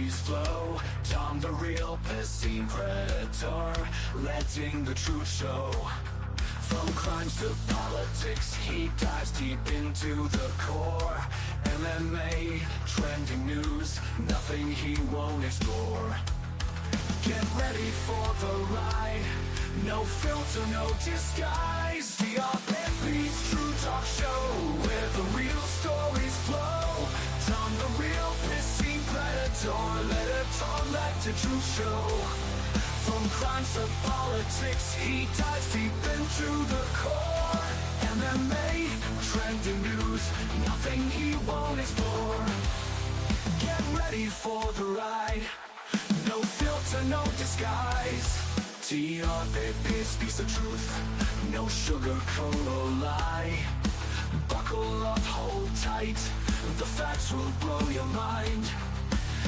stories flow. Tom the real piscine predator, letting the truth show. From crimes to politics, he dives deep into the core. MMA, trending news, nothing he won't explore. Get ready for the ride, no filter, no disguise. TRPP'S true talk show, where the real stories flow. Tom the real piscine predator, let it talk like the truth show. From crimes to politics, he dives deep into the core. MMA, trending news, nothing he won't explore. Get ready for the ride, no filter, no disguise. TRPP speaks the truth, no sugarcoat or lie. Buckle up, hold tight, the facts will blow your mind.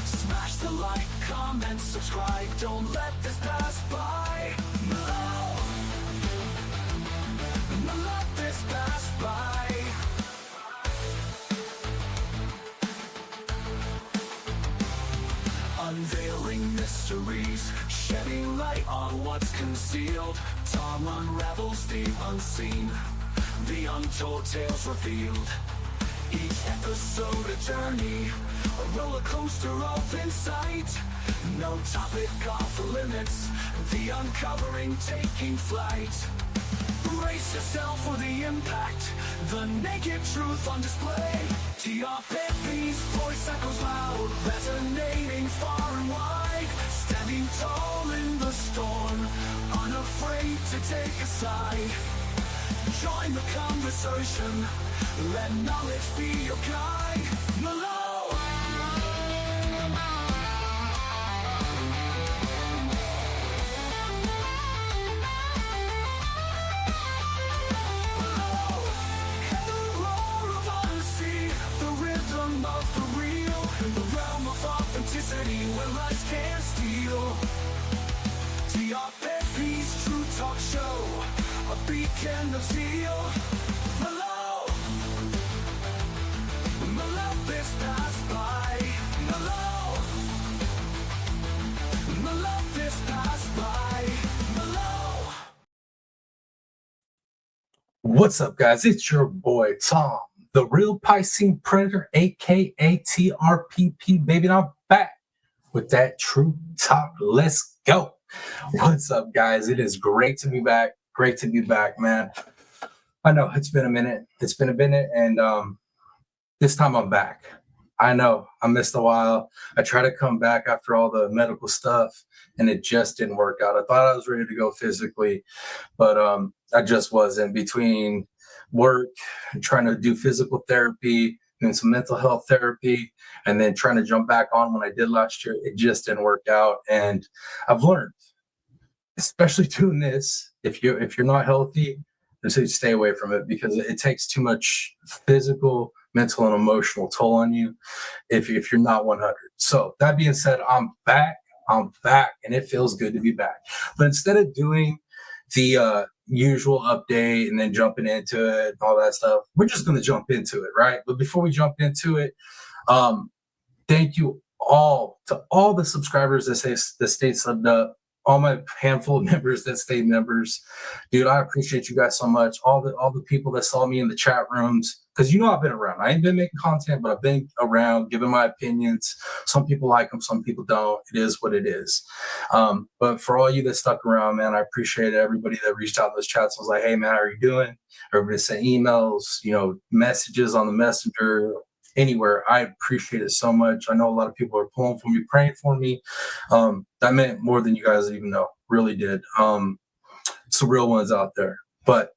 Smash the like, comment, subscribe, don't let this pass by. No, let this pass by. Unveiling mysteries, shedding light on what's concealed. Tom unravels the unseen, the untold tales revealed. Each episode a journey, a roller coaster of insight. No topic off limits, the uncovering taking flight. Brace yourself for the impact, the naked truth on display. TRPP's voice echoes loud, resonating far and wide. Standing tall in the storm, unafraid to take a side. Join the conversation, let knowledge be your guide. Hello. Where lies can't steal. TRPP's true talk show, a beacon of zeal. Hello, let this pass by. Hello, let this pass by. Hello. What's up, guys? It's your boy Tom, the real Piscine Predator, aka TRPP, baby. And I'm back with that true talk. Let's go. What's up, guys? It is great to be back. Great to be back, man. I know it's been a minute. And this time I'm back. I know I missed a while. I tried to come back after all the medical stuff, and it just didn't work out. I thought I was ready to go physically, but I just wasn't. Between work and trying to do physical therapy and some mental health therapy, and then trying to jump back on when I did last year, it just didn't work out. And I've learned, especially doing this, if you're not healthy, then stay away from it, because it takes too much physical, mental, and emotional toll on you if you're not 100. So that being said, I'm back, and it feels good to be back. But instead of doing the usual update and then jumping into it and all that stuff, we're just going to jump into it, right? But before we jump into it, thank you all to all the subscribers that stayed subbed up, all my handful of members that stayed members. Dude, I appreciate you guys so much. All the people that saw me in the chat rooms, because I've been around. I ain't been making content, but I've been around giving my opinions. Some people like them, some people don't. It is what it is. But for all you that stuck around, man, I appreciate it. Everybody that reached out in those chats was like, hey, man, how are you doing? Everybody sent emails, messages on the messenger, anywhere. I appreciate it so much. I know a lot of people are pulling for me, praying for me. That meant more than you guys even know. Really did. Some real ones out there. But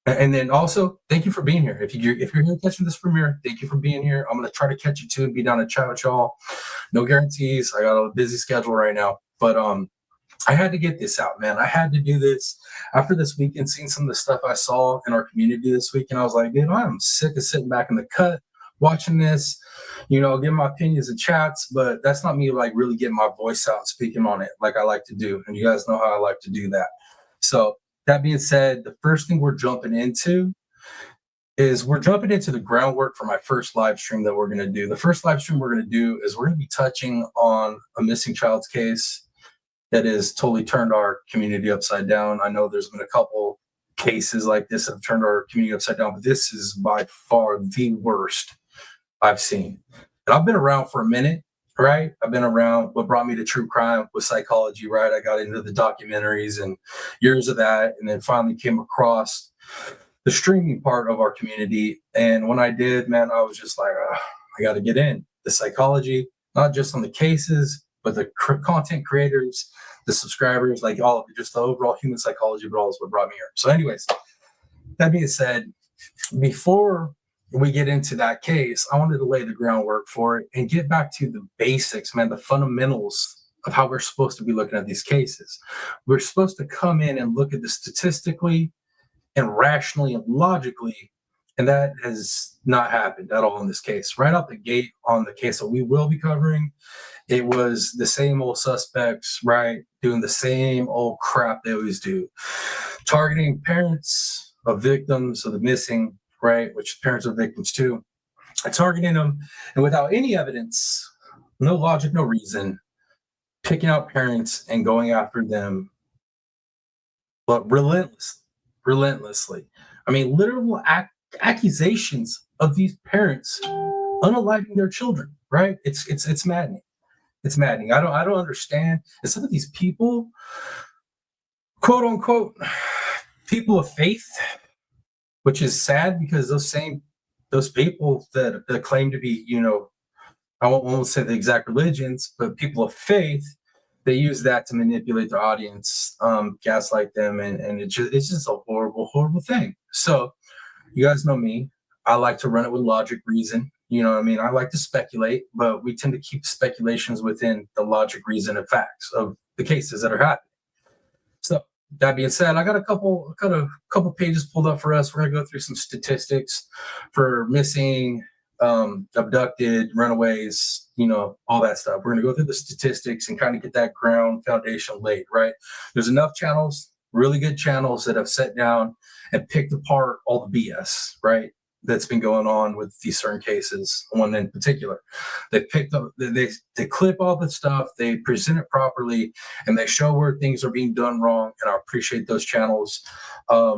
and then also, thank you for being here. If you're here catching this premiere, thank you for being here. I'm gonna try to catch you too and be down to chat with y'all. No guarantees. I got a busy schedule right now, but I had to get this out, man. I had to do this after this weekend, seeing some of the stuff I saw in our community this week, and I was like, dude, I'm sick of sitting back in the cut watching this, giving my opinions and chats, but that's not me like really getting my voice out and speaking on it like I like to do. And you guys know how I like to do that. So that being said, the first thing we're jumping into is we're jumping into the groundwork for my first live stream that we're going to do. The first live stream we're going to do is we're going to be touching on a missing child's case that has totally turned our community upside down. I know there's been a couple cases like this that have turned our community upside down, but this is by far the worst I've seen. And I've been around for a minute, right? I've been around. What brought me to true crime was psychology, right? I got into the documentaries and years of that, and then finally came across the streaming part of our community. And when I did, man, I was just like, I got to get in the psychology, not just on the cases, but the content creators, the subscribers, like all of it, just the overall human psychology, but all is what brought me here. So anyways, that being said, before we get into that case, I wanted to lay the groundwork for it and get back to the basics, man, the fundamentals of how we're supposed to be looking at these cases. We're supposed to come in and look at this statistically and rationally and logically, and that has not happened at all in this case. Right out the gate on the case that we will be covering, it was the same old suspects, right? Doing the same old crap they always do. Targeting parents of victims of the missing, right? Which parents are victims too. Targeting them, and without any evidence, no logic, no reason, picking out parents and going after them, but relentlessly. I mean, literal accusations of these parents unaliving their children, right? It's maddening. It's maddening. I don't understand. And some of these people, quote unquote, people of faith, which is sad because those people that claim to be, I won't say the exact religions, but people of faith, they use that to manipulate their audience, gaslight them, and it's just a horrible, horrible thing. So you guys know me. I like to run it with logic, reason. You know what I mean? I like to speculate, but we tend to keep speculations within the logic, reason, and facts of the cases that are happening. So that being said, I got a couple pages pulled up for us. We're gonna go through some statistics for missing, abducted, runaways, all that stuff. We're gonna go through the statistics and kind of get that ground foundation laid, right? There's enough channels, really good channels that have sat down and picked apart all the BS, right? That's been going on with these certain cases, one in particular. They picked up, they clip all the stuff, they present it properly, and they show where things are being done wrong. And I appreciate those channels. I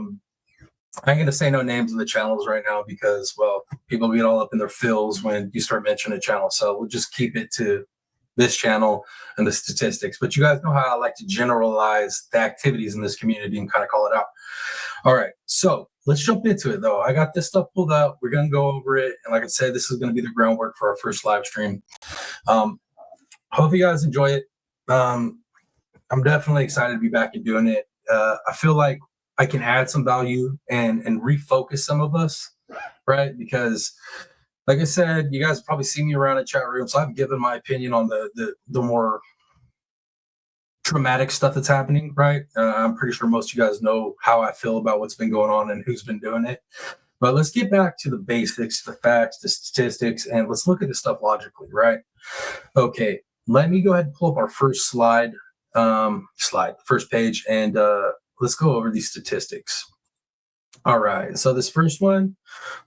ain't gonna say no names of the channels right now because, well, people get all up in their fills when you start mentioning a channel. So we'll just keep it to this channel and the statistics. But you guys know how I like to generalize the activities in this community and kind of call it out. All right, so let's jump into it though. I got this stuff pulled up. We're gonna go over it, and like I said, this is gonna be the groundwork for our first live stream. Hope you guys enjoy it. I'm definitely excited to be back and doing it. I feel like I can add some value and refocus some of us, right? Because like I said, you guys probably see me around in chat room, so I've given my opinion on the more traumatic stuff that's happening, right? I'm pretty sure most of you guys know how I feel about what's been going on and who's been doing it. But let's get back to the basics, the facts, the statistics, and let's look at this stuff logically, right? Okay, let me go ahead and pull up our first slide, first page, and let's go over these statistics. All right, so this first one,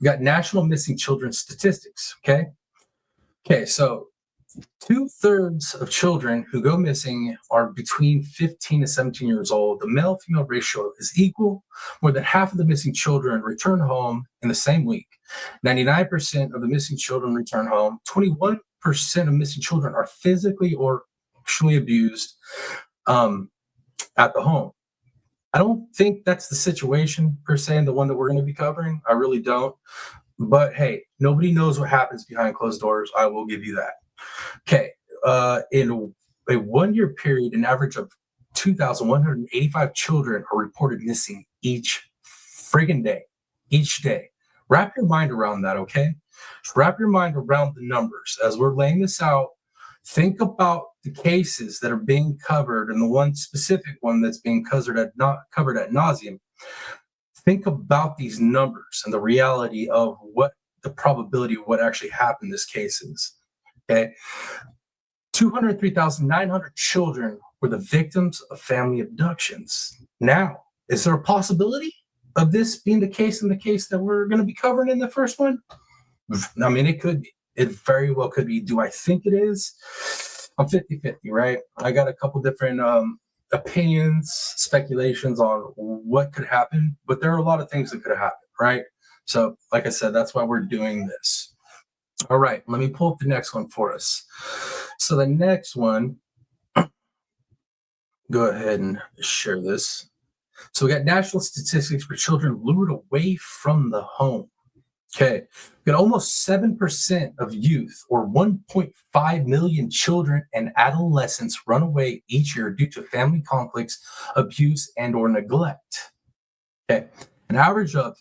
we got national missing children statistics, okay, so 2/3 of children who go missing are between 15 to 17 years old. The male-female ratio is equal. More than half of the missing children return home in the same week. 99% of the missing children return home. 21% of missing children are physically or sexually abused at the home. I don't think that's the situation per se, and the one that we're going to be covering. I really don't. But hey, nobody knows what happens behind closed doors. I will give you that. Okay, in a 1 year period, an average of 2,185 children are reported missing each friggin' day, each day. Wrap your mind around that, okay? Just wrap your mind around the numbers. As we're laying this out, think about the cases that are being covered and the one specific one that's being covered at nauseum. Think about these numbers and the reality of what the probability of what actually happened in this case is. Okay, 203,900 children were the victims of family abductions. Now, is there a possibility? of this being the case in the case that we're going to be covering in the first one? I mean, it could be. It very well could be. Do I think it is? I'm 50-50, right? I got a couple different opinions, speculations on what could happen, but there are a lot of things that could have happened, right? So, like I said, that's why we're doing this. All right, let me pull up the next one for us. So the next one, go ahead and share this. So we got national statistics for children lured away from the home. Okay, we got almost 7% of youth, or 1.5 million children and adolescents, run away each year due to family conflicts, abuse, and or neglect. Okay, an average of,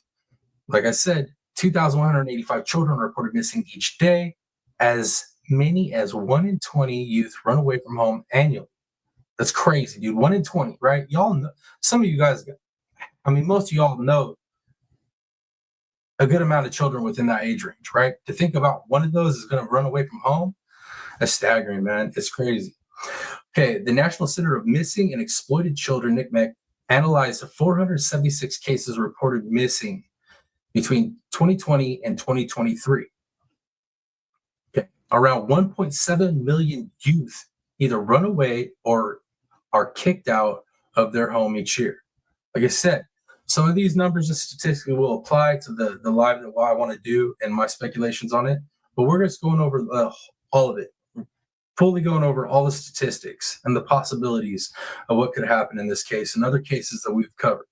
like I said, 2,185 children are reported missing each day. As many as 1 in 20 youth run away from home annually. That's crazy, dude. 1 in 20, right? Y'all know, some of you guys, I mean, most of y'all know a good amount of children within that age range, right? To think about one of those is going to run away from home, that's staggering, man. It's crazy. Okay, the National Center of Missing and Exploited Children, NCMEC, analyzed 476 cases reported missing between 2020 and 2023. Okay, around 1.7 million youth either run away or are kicked out of their home each year. Like I said, some of these numbers and statistics will apply to the live that I want to do and my speculations on it, but we're just going over all of it, fully going over all the statistics and the possibilities of what could happen in this case and other cases that we've covered.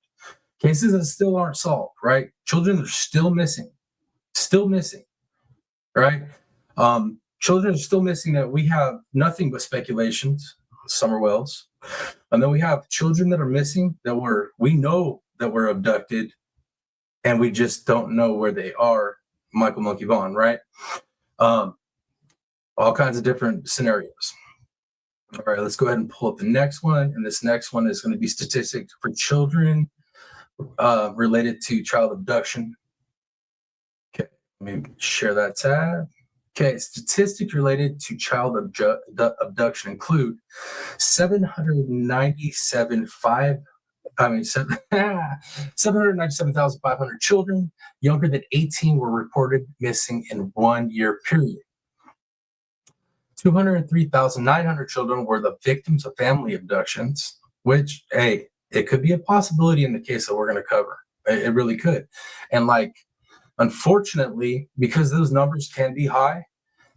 Cases that still aren't solved, right? Children are still missing, right? Children are still missing that we have nothing but speculations, summer wells. And then we have children that are missing that we know that were abducted and we just don't know where they are. Michael Monkey Vaughn, right? All kinds of different scenarios. All right, let's go ahead and pull up the next one. And this next one is going to be statistics for children related to child abduction. Okay, let me share that tab. Okay, statistics related to child abduction include 797,500 children younger than 18 were reported missing in 1 year period. 203,900 children were the victims of family abductions, which, hey, it could be a possibility in the case that we're going to cover. It really could. And unfortunately, because those numbers can be high,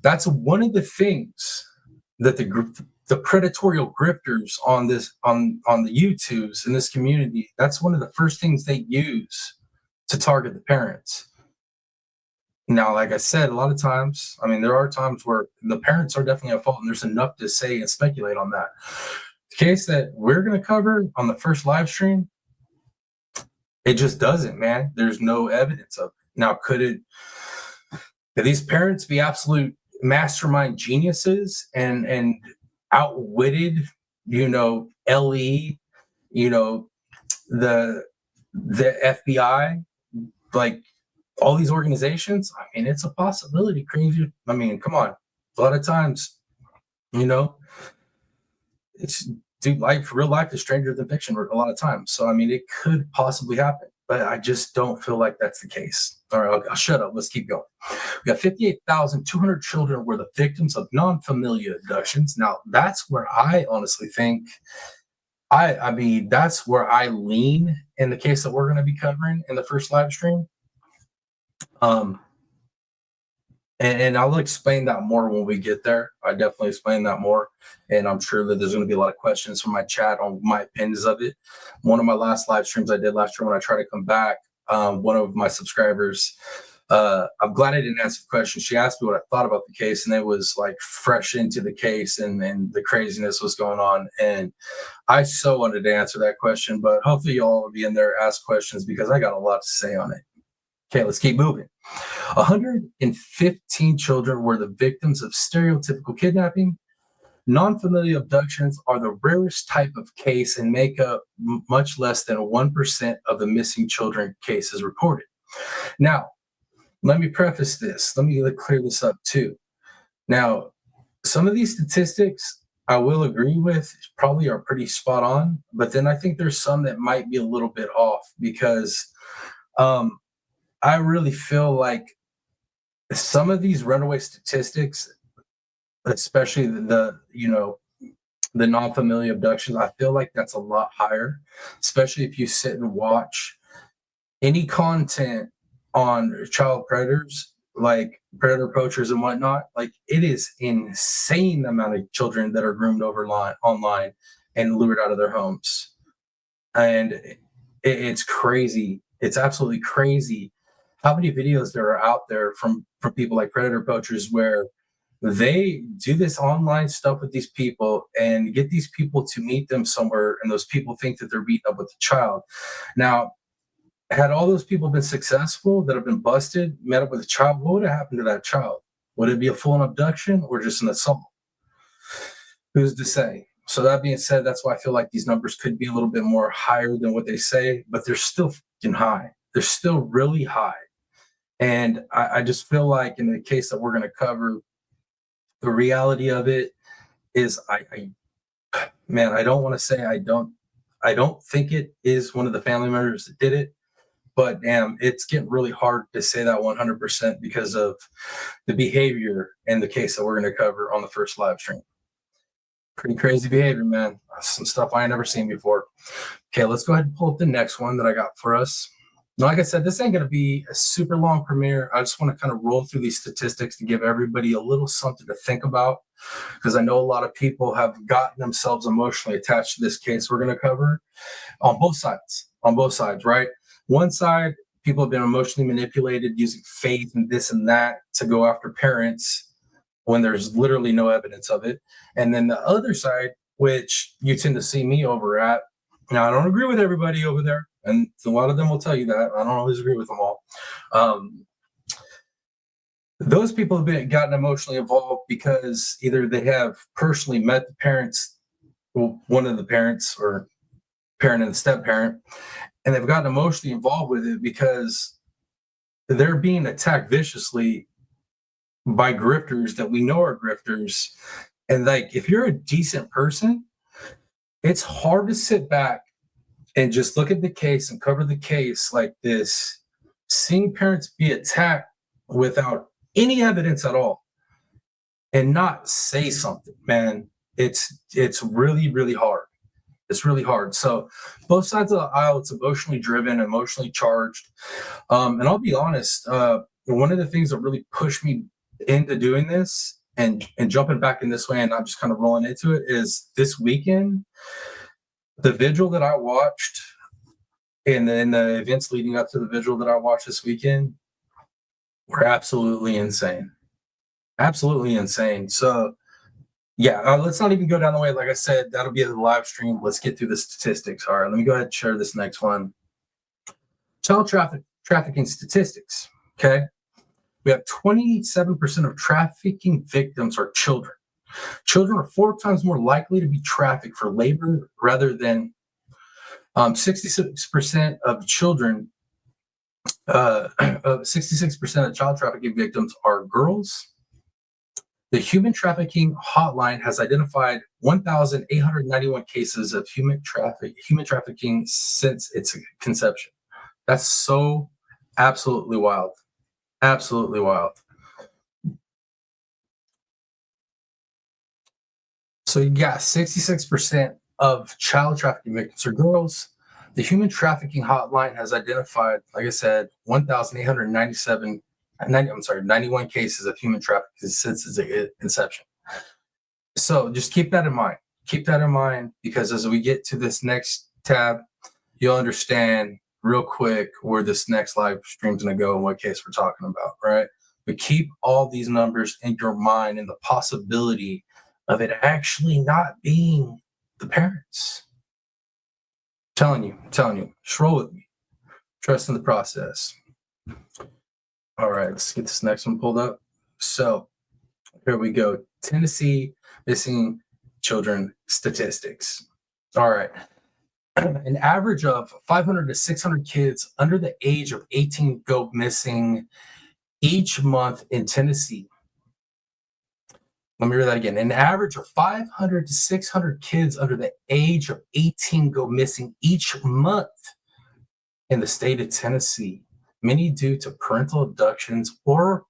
that's one of the things that the predatorial grifters on the YouTubes in this community, that's one of the first things they use to target the parents. Now, like I said, a lot of times, I mean, there are times where the parents are definitely at fault, and there's enough to say and speculate on that. The case that we're going to cover on the first live stream, it just doesn't, man. There's no evidence of it. Now, could these parents be absolute mastermind geniuses and outwitted, LE, the FBI, like all these organizations? I mean, it's a possibility. Crazy. I mean, come on. A lot of times, it's real life is stranger than fiction a lot of times. So I mean, it could possibly happen, but I just don't feel like that's the case. All right, I'll shut up. Let's keep going. We got 58,200 children were the victims of non-familial abductions. Now, that's where I honestly think, I mean, that's where I lean in the case that we're going to be covering in the first live stream. And I'll explain that more when we get there. I definitely explain that more. And I'm sure that there's going to be a lot of questions from my chat on my opinions of it. One of my last live streams I did last year when I tried to come back, one of my subscribers, I'm glad I didn't answer the question. She asked me what I thought about the case, and it was like fresh into the case and the craziness was going on. And I so wanted to answer that question, but hopefully y'all will be in there, ask questions, because I got a lot to say on it. Okay, let's keep moving. 115 children were the victims of stereotypical kidnapping. Non-familial abductions are the rarest type of case and make up much less than 1% of the missing children cases reported. Now, let me preface this. Let me clear this up too. Now, some of these statistics, I will agree with probably are pretty spot on, but then I think there's some that might be a little bit off because um, I really feel like some of these runaway statistics, especially the non-familial abductions, I feel like that's a lot higher, especially if you sit and watch any content on child predators, like predator poachers and whatnot. Like it is insane the amount of children that are groomed online and lured out of their homes, and it's crazy. It's absolutely crazy how many videos there are out there from people like predator poachers where they do this online stuff with these people and get these people to meet them somewhere, and those people think that they're meeting up with a child. Now, had all those people been successful that have been busted, met up with a child, what would have happened to that child? Would it be a full abduction or just an assault? Who's to say? So that being said, that's why I feel like these numbers could be a little bit more higher than what they say, but they're still fucking high. They're still really high. And I just feel like in the case that we're going to cover, the reality of it is man, I don't want to say I don't think it is one of the family members that did it, but damn, it's getting really hard to say that 100% because of the behavior in the case that we're going to cover on the first live stream. Pretty crazy behavior, man. Some stuff I ain't never seen before. Okay, let's go ahead and pull up the next one that I got for us. Now, like I said, this ain't going to be a super long premiere. I just want to kind of roll through these statistics to give everybody a little something to think about, because I know a lot of people have gotten themselves emotionally attached to this case we're going to cover on both sides. On both sides, right? One side, people have been emotionally manipulated using faith and this and that to go after parents when there's literally no evidence of it. And then the other side, which you tend to see me over at, now I don't agree with everybody over there, and a lot of them will tell you that. I don't always agree with them all. Those people have gotten emotionally involved because either they have personally met the parents, well, one of the parents or parent and the step parent, and they've gotten emotionally involved with it because they're being attacked viciously by grifters that we know are grifters. And like, if you're a decent person, it's hard to sit back and just look at the case and cover the case like this, seeing parents be attacked without any evidence at all and not say something, man. It's really, really hard. It's really hard. So both sides of the aisle, it's emotionally driven, emotionally charged. And I'll be honest, one of the things that really pushed me into doing this and jumping back in this way and not just kind of rolling into it is this weekend, the vigil that I watched and then the events leading up to the vigil that I watched this weekend were absolutely insane. Absolutely insane. So yeah, let's not even go down the way. Like I said, that'll be a live stream. Let's get through the statistics. All right, let me go ahead and share this next one. Child trafficking statistics. Okay, we have 27% of trafficking victims are children. Children are 4 times more likely to be trafficked for labor rather than 66% of children. 66% of child trafficking victims are girls. The human trafficking hotline has identified 1,891 cases of human trafficking since its conception. That's so absolutely wild. Absolutely wild. So you got 66% of child trafficking victims are girls. The human trafficking hotline has identified, like I said, 91 cases of human trafficking since its inception. So just keep that in mind. Keep that in mind, because as we get to this next tab, you'll understand real quick where this next live stream's going to go and what case we're talking about, right? But keep all these numbers in your mind and the possibility of it actually not being the parents. Telling you, just roll with me. Trust in the process. All right, let's get this next one pulled up. So here we go. Tennessee missing children statistics. All right. An average of 500 to 600 kids under the age of 18 go missing each month in Tennessee. Let me read that again. An average of 500 to 600 kids under the age of 18 go missing each month in the state of Tennessee, many due to parental abductions or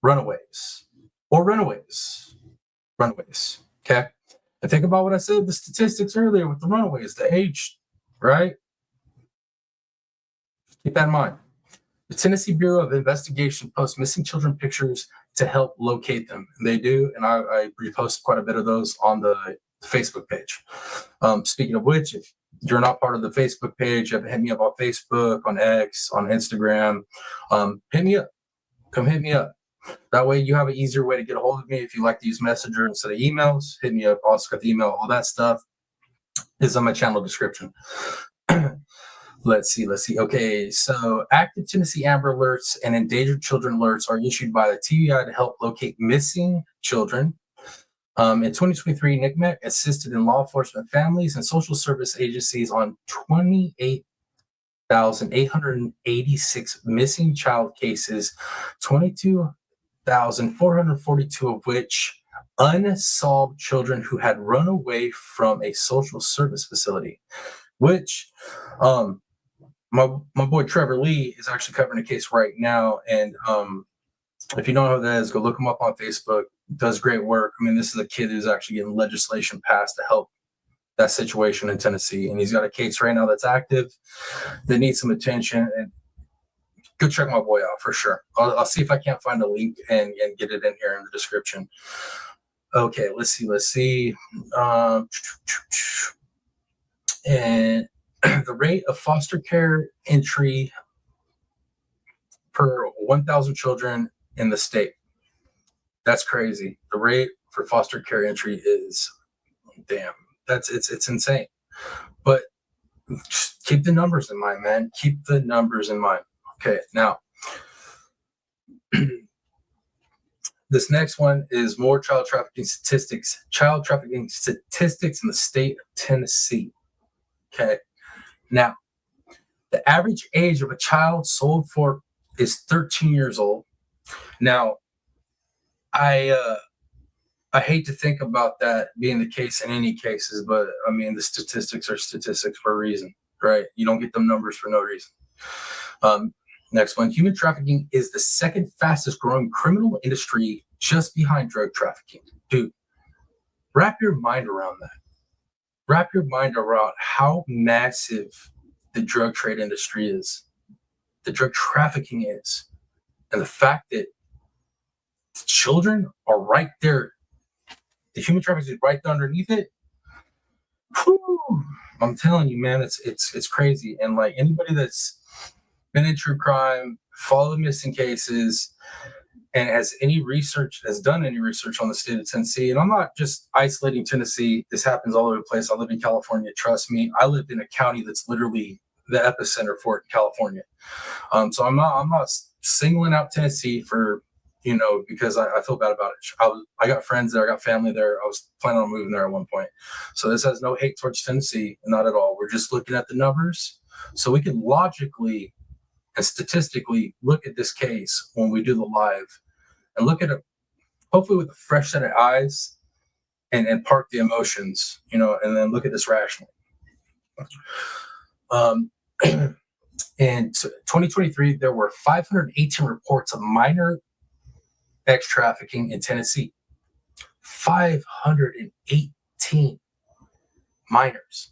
runaways. Runaways. Okay. And think about what I said, the statistics earlier with the runaways, the age, right? Keep that in mind. The Tennessee Bureau of Investigation posts missing children pictures to help locate them. And they do, and I repost quite a bit of those on the Facebook page. Speaking of which, if you're not part of the Facebook page, you have to hit me up on Facebook, on X, on Instagram. Hit me up. Come hit me up. That way you have an easier way to get a hold of me. If you like to use Messenger instead of emails, hit me up. Also got the email. All that stuff is on my channel description. Let's see. Okay, so active Tennessee Amber Alerts and endangered children alerts are issued by the TBI to help locate missing children. In 2023, NCMEC assisted in law enforcement, families, and social service agencies on 28,886 missing child cases, 22,442 of which unsolved children who had run away from a social service facility, which my boy Trevor Lee is actually covering a case right now. And if you don't know who that is, go look him up on Facebook. Does great work. I mean, this is a kid who's actually getting legislation passed to help that situation in Tennessee. And he's got a case right now that's active that needs some attention. And go check my boy out for sure. I'll see if I can't find a link and get it in here in the description. Okay, let's see. And the rate of foster care entry per 1,000 children in the state. That's crazy. The rate for foster care entry is, damn, it's insane. But just keep the numbers in mind, man. Keep the numbers in mind. Okay, now this next one is more child trafficking statistics. Child trafficking statistics in the state of Tennessee. Okay, now the average age of a child sold for is 13 years old. Now, I hate to think about that being the case in any cases, but I mean, the statistics are statistics for a reason, right? You don't get them numbers for no reason. Next one, human trafficking is the second fastest growing criminal industry just behind drug trafficking. Dude, wrap your mind around that. Wrap your mind around how massive the drug trade industry is, the drug trafficking is, and the fact that children are right there. The human trafficking is right there underneath it. Whew, I'm telling you, man, it's crazy. And like anybody that's been in true crime, followed missing cases, and has done any research on the state of Tennessee. And I'm not just isolating Tennessee. This happens all over the place. I live in California. Trust me, I lived in a county that's literally the epicenter for it in California. So I'm not singling out Tennessee for, because I feel bad about it. I got friends there. I got family there. I was planning on moving there at one point. So this has no hate towards Tennessee, not at all. We're just looking at the numbers so we can logically and statistically look at this case when we do the live and look at it, hopefully with a fresh set of eyes and park the emotions, and then look at this rationally. In 2023, there were 518 reports of minor sex trafficking in Tennessee. 518 minors.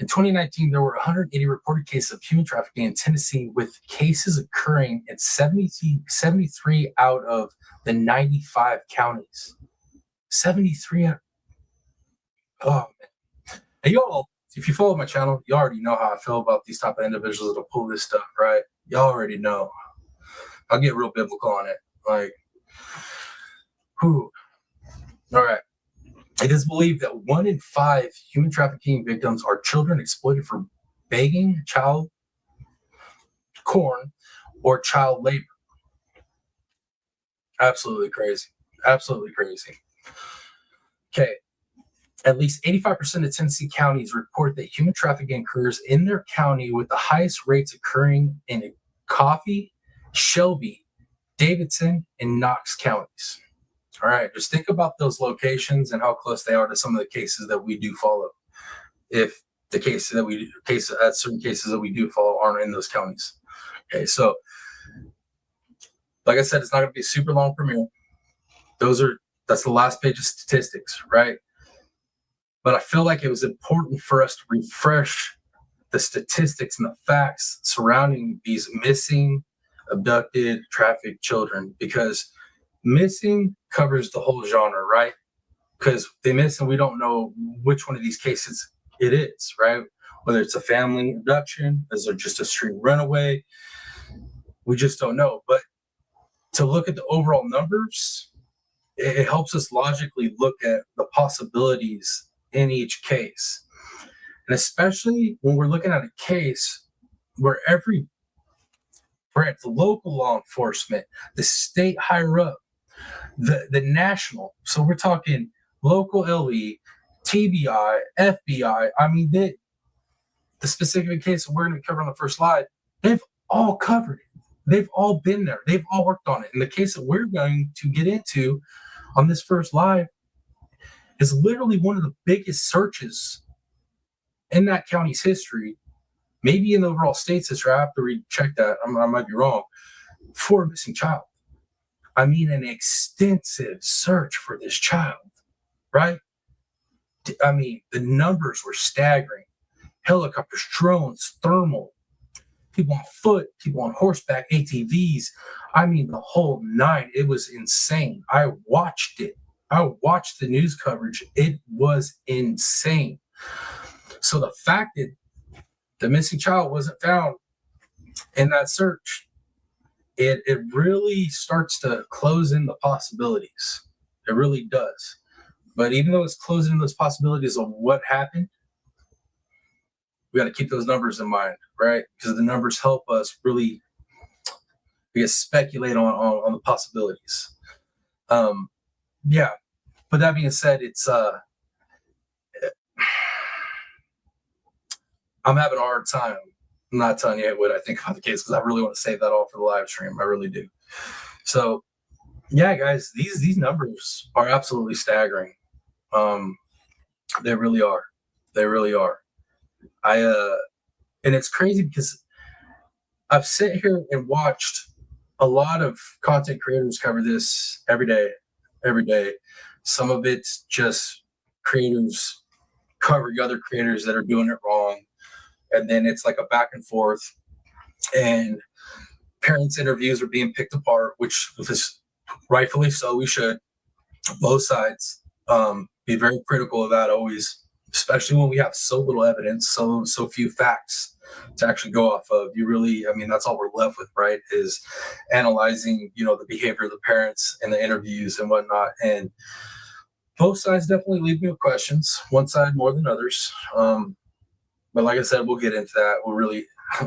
In 2019, there were 180 reported cases of human trafficking in Tennessee, with cases occurring in 73 out of the 95 counties. 73. Oh, man. And y'all, if you follow my channel, you already know how I feel about these type of individuals that'll pull this stuff, right? Y'all already know. I'll get real biblical on it. Like, whew. All right. It is believed that 1 in 5 human trafficking victims are children exploited for begging, child corn, or child labor. Absolutely crazy. Absolutely crazy. Okay. At least 85% of Tennessee counties report that human trafficking occurs in their county, with the highest rates occurring in Coffee, Shelby, Davidson, and Knox counties. All right, just think about those locations and how close they are to some of the cases that we do follow. If the certain cases that we do follow aren't in those counties. Okay, so like I said, it's not going to be a super long premiere. That's the last page of statistics, right? But I feel like it was important for us to refresh the statistics and the facts surrounding these missing, abducted, trafficked children, because missing covers the whole genre, right? Because they miss and we don't know which one of these cases it is, right? Whether it's a family abduction, is there just a street runaway? We just don't know. But to look at the overall numbers, it helps us logically look at the possibilities in each case. And especially when we're looking at a case where every branch, the local law enforcement, the state higher up, the national, so we're talking local LE, TBI, FBI, I mean, the specific case that we're going to cover on the first slide, they've all covered it. They've all been there. They've all worked on it. And the case that we're going to get into on this first live is literally one of the biggest searches in that county's history, maybe in the overall state's history. I have to recheck that. I might be wrong. For a missing child. I mean, an extensive search for this child, right? I mean, the numbers were staggering. Helicopters, drones, thermal, people on foot, people on horseback, ATVs. I mean, the whole nine. It was insane. I watched it. I watched the news coverage. It was insane. So the fact that the missing child wasn't found in that search, it really starts to close in the possibilities. It really does. But even though it's closing those possibilities of what happened, we got to keep those numbers in mind, right? Because the numbers help us really, speculate on the possibilities. Yeah. But that being said, it's I'm having a hard time not telling you what I think about the case, because I really want to save that all for the live stream. I really do. So yeah, guys, these numbers are absolutely staggering. They really are. They really are. And it's crazy because I've sat here and watched a lot of content creators cover this every day. Some of it's just creators covering other creators that are doing it wrong. And then it's like a back and forth, and parents' interviews are being picked apart, which is rightfully so. We should, both sides, be very critical of that always, especially when we have so little evidence, so few facts to actually go off of. That's all we're left with, right? Is analyzing, the behavior of the parents and the interviews and whatnot. And both sides definitely leave me with questions. One side more than others. But like I said, we'll get into that.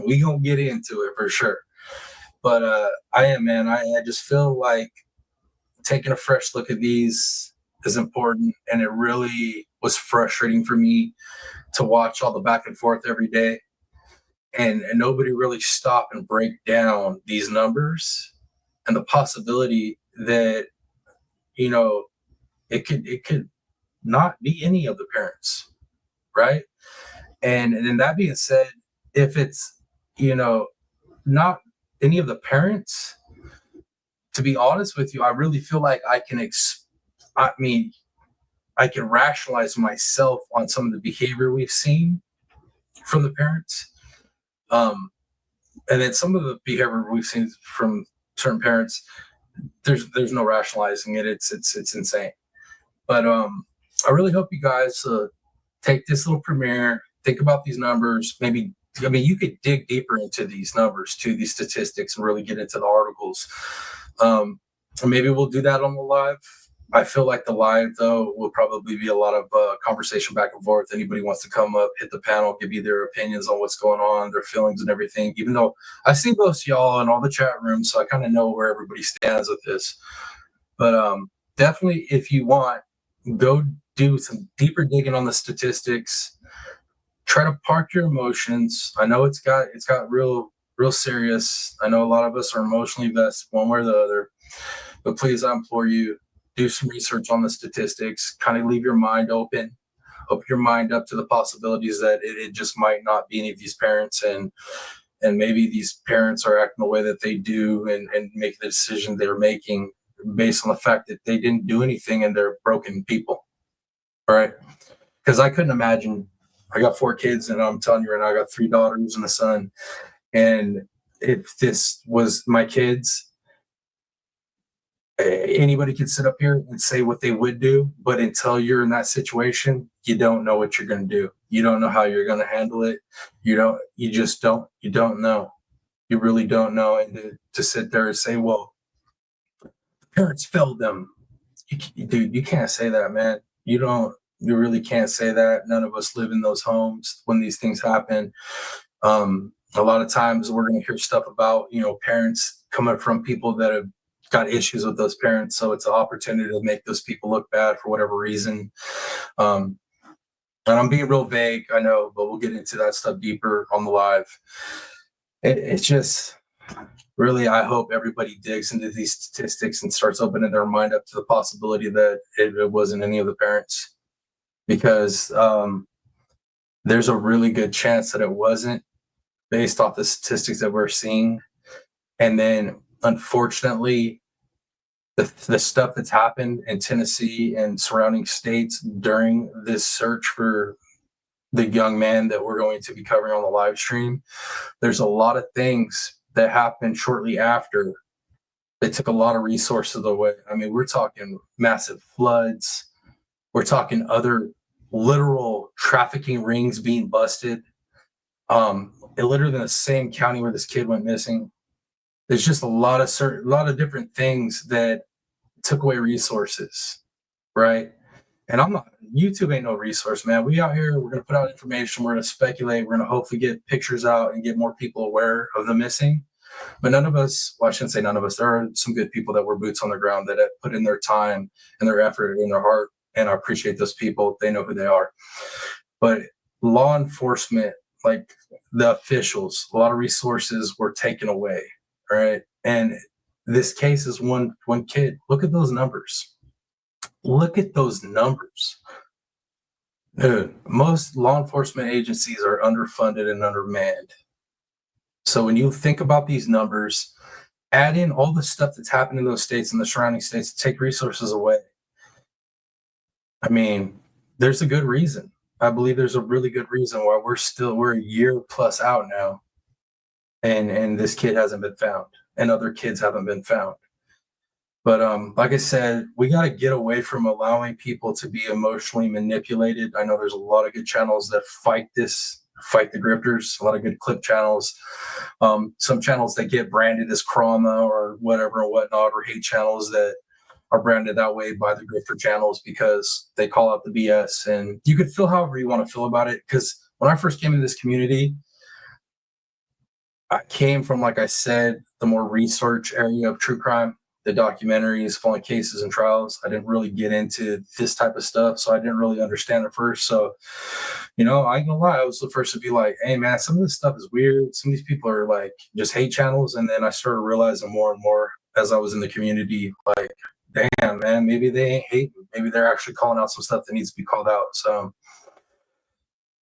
We gonna get into it for sure. But I just feel like taking a fresh look at these is important, and it really was frustrating for me to watch all the back and forth every day, and nobody really stop and break down these numbers and the possibility that it could not be any of the parents, right? And then that being said, if it's not any of the parents, to be honest with you, I really feel like I can rationalize myself on some of the behavior we've seen from the parents. And then some of the behavior we've seen from certain parents, there's no rationalizing it. It's insane. But I really hope you guys take this little premiere, think about these numbers. You could dig deeper into these numbers too, these statistics, and really get into the articles. Maybe we'll do that on the live. I feel like the live, though, will probably be a lot of conversation back and forth. Anybody wants to come up, hit the panel, give you their opinions on what's going on, their feelings and everything, even though I see most of y'all in all the chat rooms, so I kind of know where everybody stands with this. But definitely, if you want, go do some deeper digging on the statistics. Try to park your emotions. I know it's got real real serious. I know a lot of us are emotionally vested one way or the other, but please, I implore you, do some research on the statistics, kind of leave your mind open your mind up to the possibilities that it just might not be any of these parents, and maybe these parents are acting the way that they do and make the decision they're making based on the fact that they didn't do anything and they're broken people. All right. Because I couldn't imagine. I got 4 kids, and I'm telling you right now, I got 3 daughters and a son. And if this was my kids, anybody could sit up here and say what they would do, but until you're in that situation, you don't know what you're going to do. You don't know how you're going to handle it. You don't know. You really don't know. And to sit there and say, well, parents failed them. Dude, you can't say that, man. You really can't say that. None of us live in those homes when these things happen. A lot of times we're going to hear stuff about, parents coming from people that have got issues with those parents. So it's an opportunity to make those people look bad for whatever reason. And I'm being real vague, I know, but we'll get into that stuff deeper on the live. It's just really, I hope everybody digs into these statistics and starts opening their mind up to the possibility that it wasn't any of the parents, because there's a really good chance that it wasn't, based off the statistics that we're seeing. And then, unfortunately, the stuff that's happened in Tennessee and surrounding states during this search for the young man that we're going to be covering on the live stream, there's a lot of things that happened shortly after that took a lot of resources away. I mean, we're talking massive floods. We're talking other literal trafficking rings being busted. Literally in the same county where this kid went missing. There's just a lot of different things that took away resources, right? And YouTube ain't no resource, man. We out here, we're gonna put out information, we're gonna speculate, we're gonna hopefully get pictures out and get more people aware of the missing. But none of us, well, I shouldn't say none of us, there are some good people that were boots on the ground that have put in their time and their effort and their heart, and I appreciate those people. They know who they are. But law enforcement, like the officials, a lot of resources were taken away, right? And this case is one kid. Look at those numbers. Look at those numbers. Dude, most law enforcement agencies are underfunded and undermanned. So when you think about these numbers, add in all the stuff that's happened in those states and the surrounding states to take resources away. I mean, there's a good reason. I believe there's a really good reason why we're a year plus out now, and this kid hasn't been found, and other kids haven't been found. But like I said, we got to get away from allowing people to be emotionally manipulated. I know there's a lot of good channels that fight the grifters, a lot of good clip channels. Some channels that get branded as trauma or whatever or whatnot, or hate channels that are branded that way by the grifter channels because they call out the BS. And you could feel however you want to feel about it. Because when I first came into this community, I came from, like I said, the more research area of true crime, the documentaries, falling cases and trials. I didn't really get into this type of stuff, so I didn't really understand it first. So, I ain't gonna lie, I was the first to be like, hey man, some of this stuff is weird. Some of these people are like just hate channels. And then I started realizing more and more as I was in the community, like, damn man, maybe they ain't hating. Maybe they're actually calling out some stuff that needs to be called out. So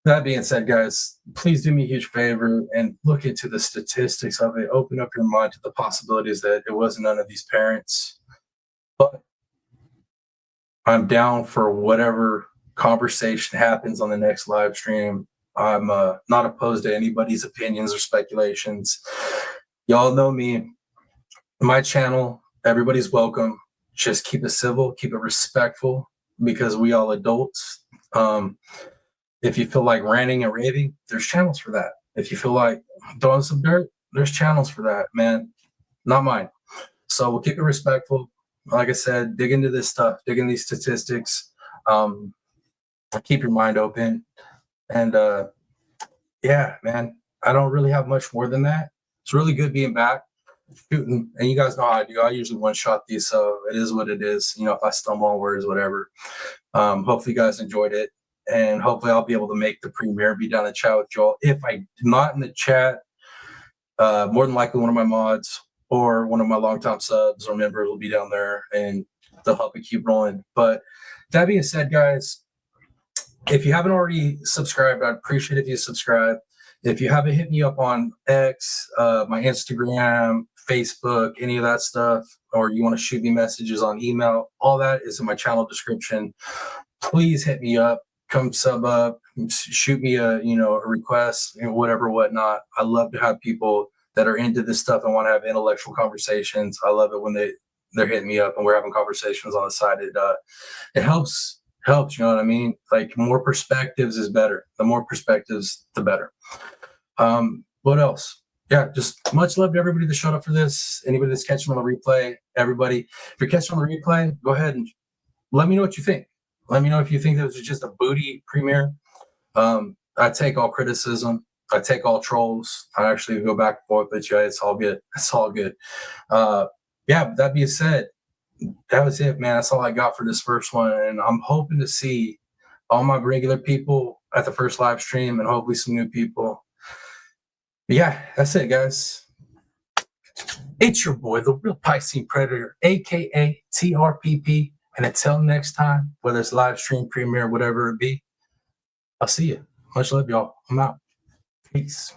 that being said, guys, please do me a huge favor and look into the statistics of it. Open up your mind to the possibilities that it wasn't none of these parents. But I'm down for whatever conversation happens on the next live stream. I'm not opposed to anybody's opinions or speculations. Y'all know me. My channel, everybody's welcome. Just keep it civil, keep it respectful, because we all adults. If you feel like ranting and raving, there's channels for that. If you feel like throwing some dirt, there's channels for that, man. Not mine. So we'll keep it respectful. Like I said, dig into this stuff, dig into these statistics. Keep your mind open. And yeah, man, I don't really have much more than that. It's really good being back, shooting. And you guys know how I do. I usually one-shot these, so it is what it is. If I stumble on words, whatever. Hopefully you guys enjoyed it. And hopefully I'll be able to make the premiere, be down in the chat with y'all. If I'm not in the chat, more than likely one of my mods or one of my longtime subs or members will be down there and they'll help me keep rolling. But that being said, guys, if you haven't already subscribed, I'd appreciate if you subscribe. If you haven't hit me up on X, my Instagram, Facebook, any of that stuff, or you want to shoot me messages on email, all that is in my channel description. Please hit me up, come sub up, shoot me a request, whatever, whatnot. I love to have people that are into this stuff and want to have intellectual conversations. I love it when they're hitting me up and we're having conversations on the side. It helps, you know what I mean? Like, more perspectives is better. The more perspectives, the better. What else? Yeah, just much love to everybody that showed up for this. Anybody that's catching on the replay, everybody, if you're catching on the replay, go ahead and let me know what you think. Let me know if you think this was just a booty premiere. I take all criticism. I take all trolls. I actually go back and forth with you. It's all good. It's all good. Yeah, that being said, that was it, man. That's all I got for this first one. And I'm hoping to see all my regular people at the first live stream and hopefully some new people. But yeah, that's it, guys. It's your boy, the Real Piscine Predator, aka TRPP. And until next time, whether it's live stream, premiere, whatever it be, I'll see you. Much love, y'all. I'm out. Peace.